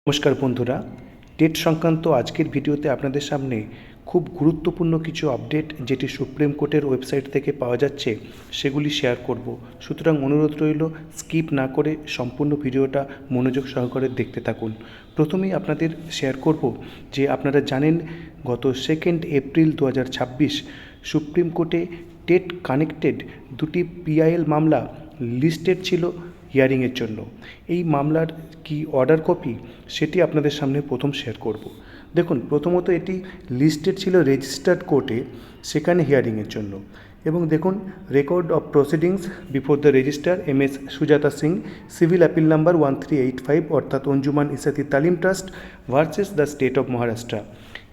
নমস্কার বন্ধুরা, টেট সংক্রান্ত আজকের ভিডিওতে আপনাদের সামনে খুব গুরুত্বপূর্ণ কিছু আপডেট যেটি সুপ্রিম কোর্টের ওয়েবসাইট থেকে পাওয়া যাচ্ছে সেগুলি শেয়ার করব। সুতরাং অনুরোধ রইল স্কিপ না করে সম্পূর্ণ ভিডিওটা মনোযোগ সহকারে দেখতে থাকুন। প্রথমেই আপনাদের শেয়ার করব যে আপনারা জানেন গত 2 এপ্রিল 2026 সুপ্রিম কোর্টে টেট কানেক্টেড দুটি পিআইএল মামলা লিস্টেড ছিল হিয়ারিংয়ের জন্য। এই মামলার কি অর্ডার কপি সেটি আপনাদের সামনে প্রথম শেয়ার করব। দেখুন, প্রথমত এটি লিস্টেড ছিল রেজিস্টার্ড কোর্টে, সেখানে হিয়ারিংয়ের জন্য। এবং দেখুন, record of proceedings before the registrar MS Sujata Singh, civil appeal number 1385 অর্থাৎ Anjuman Ishaat Taleem trust versus the state of Maharashtra.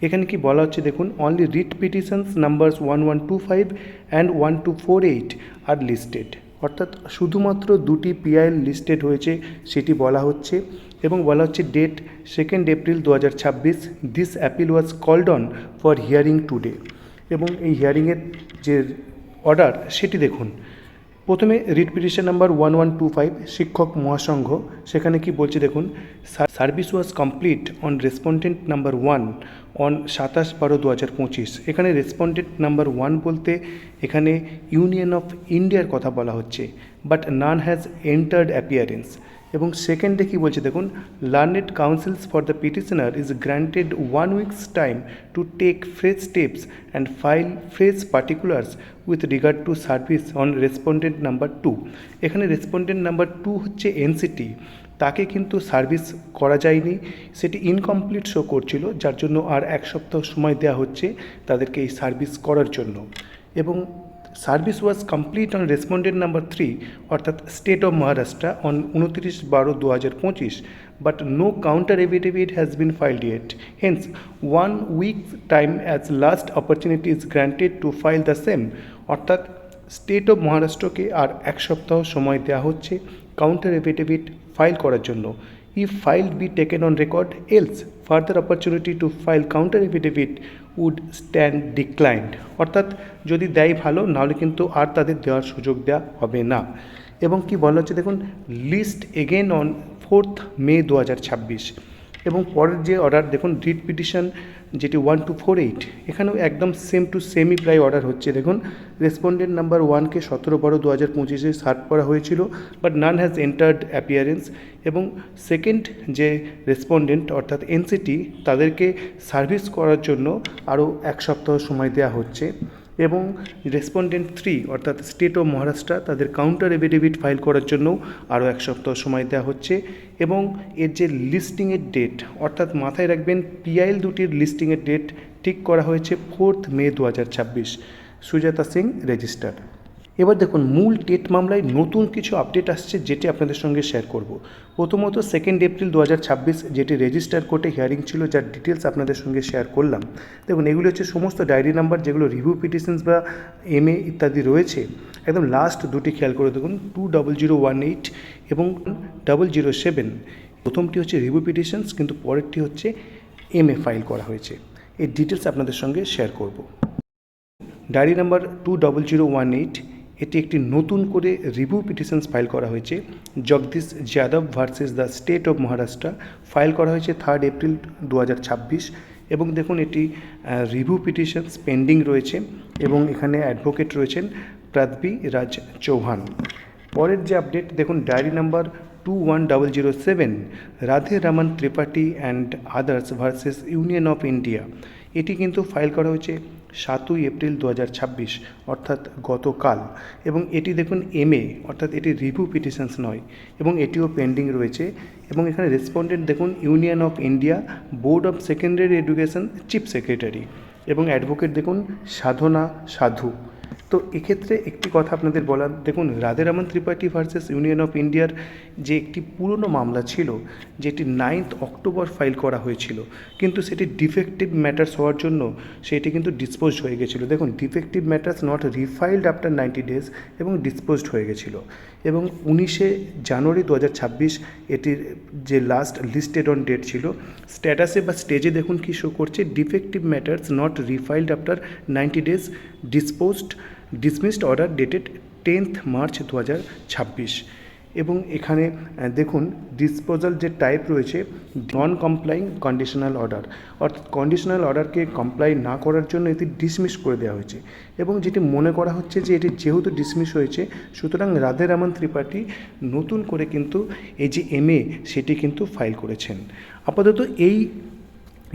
এখানে কি বলা হচ্ছে দেখুন, only writ petitions numbers 1125 and 1248 are listed, অর্থাৎ শুধুমাত্র দুটি পিআইএল লিস্টেড হয়েছে সেটি বলা হচ্ছে। এবং বলা হচ্ছে date 2 April 2026, this appeal was called on for hearing today. এবং এই হিয়ারিংয়ের যে অর্ডার সেটি দেখুন। প্রথমে রিট পিটিশন নাম্বার 1125 শিক্ষক মহাসংঘ, সেখানে কি বলছে দেখুন, service was complete on respondent number 1 on 27/12/2025। এখানে রেসপন্ডেন্ট নাম্বার 1 বলতে এখানে ইউনিয়ন অফ ইন্ডিয়ার কথা বলা হচ্ছে, but none has entered appearance. এবং সেকেন্ডে কী বলছে দেখুন, learned counsels for the petitioner is granted 1 week's time to take fresh steps and file fresh particulars with regard to service on respondent number 2। এখানে রেসপন্ডেন্ট নাম্বার 2 হচ্ছে NCT, তাকে কিন্তু service করা যায়নি, সেটি ইনকমপ্লিট শো করছিল, যার জন্য আর 1 সপ্তাহ সময় দেওয়া হচ্ছে তাদেরকে এই সার্ভিস করার জন্য। এবং service was complete on respondent number 3 অর্থাৎ state of Maharashtra on 29/12/2025, but no counter affidavit has been filed yet, hence 1 week time as last opportunity is granted to file the same. অর্থাৎ স্টেট অফ মহারাষ্ট্রকে আর 1 সপ্তাহ সময় দেওয়া হচ্ছে counter affidavit file করার জন্য। If file be taken on record, else further opportunity to file counter affidavit would stand declined. অর্থাৎ যদি দেয় ভালো, নাহলে কিন্তু আর তাদের দেওয়ার সুযোগ দেওয়া হবে না। এবং কি বলা হচ্ছে দেখুন, লিস্ট এগেন অন 4 মে 2026। এবং পরের যে অর্ডার দেখুন, রিট পিটিশন যেটি 1248, এখানেও একদম সেম টু সেমই প্রায় অর্ডার হচ্ছে। দেখুন, রেসপন্ডেন্ট নাম্বার 1কে 17/12/2025 সার্ভ করা হয়েছিল, but none has entered appearance. এবং সেকেন্ড যে রেসপন্ডেন্ট অর্থাৎ এনসিটি, তাদেরকে সার্ভিস করার জন্য আরও 1 সপ্তাহ সময় দেওয়া হচ্ছে। এবং রেসপন্ডেন্ট 3 অর্থাৎ স্টেট অফ মহারাষ্ট্র, তাদের কাউন্টার এফিডেভিট ফাইল করার জন্য আরও 1 সপ্তাহ সময় দেওয়া হচ্ছে। এবং এর যে লিস্টিংয়ের ডেট, অর্থাৎ মাথায় রাখবেন পিআইএল দুটির লিস্টিংয়ের ডেট ঠিক করা হয়েছে 4 মে 2026, সুজাতা সিং রেজিস্টার। এবার দেখুন, মূল টেট মামলায় নতুন কিছু আপডেট আসছে যেটি আপনাদের সঙ্গে শেয়ার করব। প্রথমত 2 এপ্রিল 2026 যেটি রেজিস্টার কোর্টে হিয়ারিং ছিল, যার ডিটেলস আপনাদের সঙ্গে শেয়ার করলাম। দেখুন, এগুলি হচ্ছে সমস্ত ডায়েরি নাম্বার যেগুলো রিভিউ পিটিশনস বা MA ইত্যাদি রয়েছে। একদম লাস্ট দুটি খেয়াল করে দেখুন, 20018 এবং 007। প্রথমটি হচ্ছে রিভিউ পিটিশনস, কিন্তু পরেরটি হচ্ছে MA ফাইল করা হয়েছে। এই ডিটেলস আপনাদের সঙ্গে শেয়ার করব। ডায়েরি নাম্বার 20018, এটি একটি নতুন করে রিভিউ পিটিশনস ফাইল করা হয়েছে, Jagdish Yadav versus the state of Maharashtra. File করা হয়েছে 3 এপ্রিল 2026। এবং দেখুন, এটি রিভিউ পিটিশনস পেন্ডিং রয়েছে এবং এখানে অ্যাডভোকেট রয়েছেন পৃথ্বী রাজ চৌহান। পরের যে আপডেট দেখুন, diary number 21007, Radhe Raman Tripathi and others versus union of India. এটি কিন্তু ফাইল করা হয়েছে 7 এপ্রিল 2026 অর্থাৎ গতকাল। এবং এটি দেখুন MA, অর্থাৎ এটি রিভিউ পিটিশনস নয়, এবং এটিও পেন্ডিং রয়েছে। এবং এখানে রেসপন্ডেন্ট দেখুন union of India, board of secondary education chief secretary. এবং অ্যাডভোকেট দেখুন সাধনা সাধু। তো এক্ষেত্রে একটি কথা আপনাদের বলার, দেখুন Radhe Raman Tripathi versus union of ইন্ডিয়ার যে একটি পুরনো মামলা ছিল, যেটি 9 অক্টোবর ফাইল করা হয়েছিল, কিন্তু সেটি ডিফেক্টিভ ম্যাটার্স হওয়ার জন্য সেটি কিন্তু ডিসপোজড হয়ে গেছিলো। দেখুন, defective matters not রিফাইল্ড after 90 days এবং ডিসপোজড হয়ে গেছিলো। এবং 19 জানুয়ারি 2026 এটির যে লাস্ট লিস্টেড অন ডেট ছিল, স্ট্যাটাসে বা স্টেজে দেখুন কি শো করছে, defective matters not রিফাইল্ড after 90 days, disposed, dismissed order dated 10 March 2026। এবং এখানে দেখুন ডিসপোজাল যে টাইপ রয়েছে নন কমপ্লাইং কন্ডিশনাল অর্ডার, অর্থাৎ কন্ডিশনাল অর্ডারকে কমপ্লাই না করার জন্য এটি ডিসমিস করে দেওয়া হয়েছে। এবং যেটি মনে করা হচ্ছে যে এটি যেহেতু ডিসমিস হয়েছে, সুতরাং রাধে রামন ত্রিপাঠী নতুন করে কিন্তু এই যে MA সেটি কিন্তু ফাইল করেছেন। আপাতত এই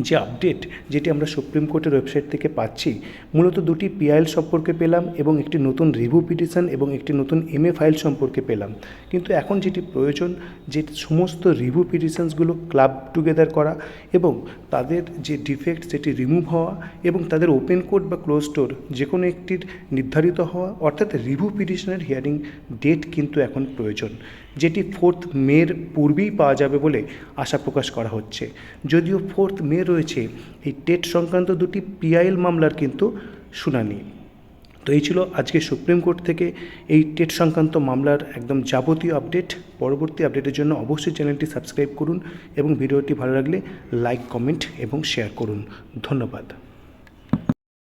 যে আপডেট যেটি আমরা সুপ্রিম কোর্টের ওয়েবসাইট থেকে পাচ্ছি, মূলত দুটি PIL সম্পর্কে পেলাম এবং একটি নতুন রিভিউ পিটিশন এবং একটি নতুন MA ফাইল সম্পর্কে পেলাম। কিন্তু এখন যেটি প্রয়োজন যে সমস্ত রিভিউ পিটিশনসগুলো ক্লাব টুগেদার করা এবং তাদের যে ডিফেক্ট সেটি রিমুভ হওয়া এবং তাদের ওপেন কোর্ট বা ক্লোজ কোর্ট যে কোনো একটির নির্ধারিত হওয়া, অর্থাৎ রিভিউ পিটিশনের হিয়ারিং ডেট কিন্তু এখন প্রয়োজন, যেটি 4 মের পূর্বেই পাওয়া যাবে বলে আশা প্রকাশ করা হচ্ছে। যদিও 4 মে রয়েছে এই টেট সংক্রান্ত দুটি PIL মামলার কিন্তু শুনানি। তো এই ছিল আজকে সুপ্রিম কোর্ট থেকে এই টেট সংক্রান্ত মামলার একদম যাবতীয় আপডেট। পরবর্তী আপডেটের জন্য অবশ্যই চ্যানেলটি সাবস্ক্রাইব করুন এবং ভিডিওটি ভালো লাগলে লাইক, কমেন্ট এবং শেয়ার করুন। ধন্যবাদ।